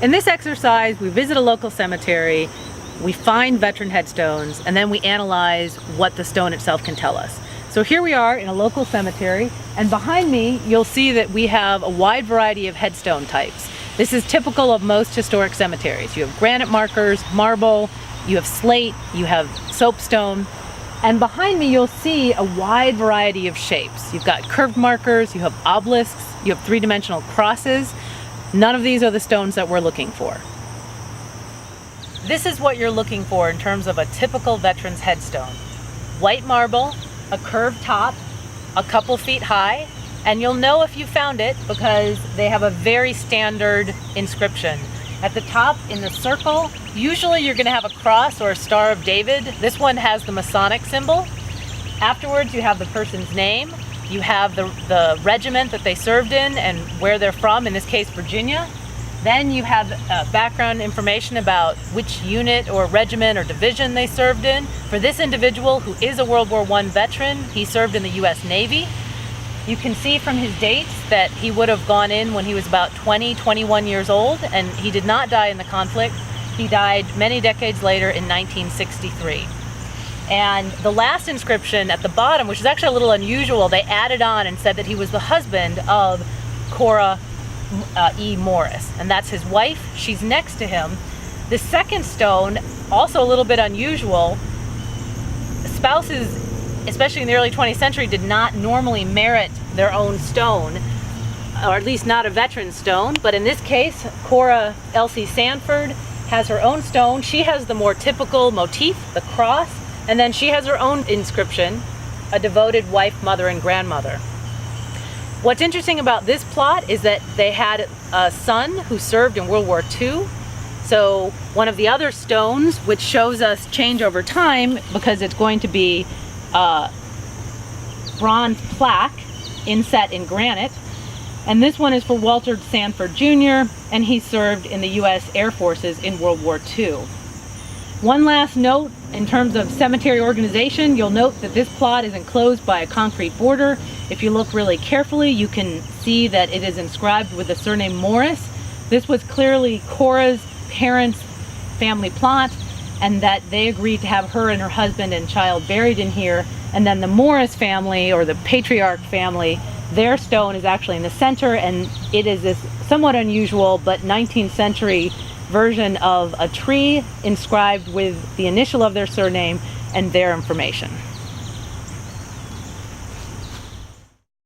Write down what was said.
In this exercise, we visit a local cemetery, we find veteran headstones, and then we analyze what the stone itself can tell us. So here we are in a local cemetery, and behind me you'll see that we have a wide variety of headstone types. This is typical of most historic cemeteries. You have granite markers, marble, you have slate, you have soapstone, and behind me you'll see a wide variety of shapes. You've got curved markers, you have obelisks, you have three-dimensional crosses. None of these are the stones that we're looking for. This is what you're looking for in terms of a typical veteran's headstone. White marble, a curved top, a couple feet high, and you'll know if you found it because they have a very standard inscription. At the top in the circle, usually you're going to have a cross or a Star of David. This one has the Masonic symbol. Afterwards you have the person's name, you have the regiment that they served in and where they're from, in this case Virginia. Then you have background information about which unit or regiment or division they served in. For this individual, who is a World War I veteran, he served in the US Navy. You can see from his dates that he would have gone in when he was about 21 years old, and he did not die in the conflict. He died many decades later in 1963. And the last inscription at the bottom, which is actually a little unusual, they added on and said that he was the husband of Cora E. Morris, and that's his wife. She's next to him. The second stone, also a little bit unusual. Spouses, especially in the early 20th century, did not normally merit their own stone, or at least not a veteran stone, but in this case, Cora Elsie Sanford has her own stone. She has the more typical motif, the cross, and then she has her own inscription, a devoted wife, mother, and grandmother. What's interesting about this plot is that they had a son who served in World War II. So one of the other stones, which shows us change over time because it's going to be a bronze plaque inset in granite. And this one is for Walter Sanford Jr., and he served in the US Air Forces in World War II. One last note in terms of cemetery organization, you'll note that this plot is enclosed by a concrete border. If you look really carefully, you can see that it is inscribed with the surname Morris. This was clearly Cora's parents' family plot, and that they agreed to have her and her husband and child buried in here. And then the Morris family, or the patriarch family, their stone is actually in the center, and it is this somewhat unusual but 19th century version of a tree inscribed with the initial of their surname and their information.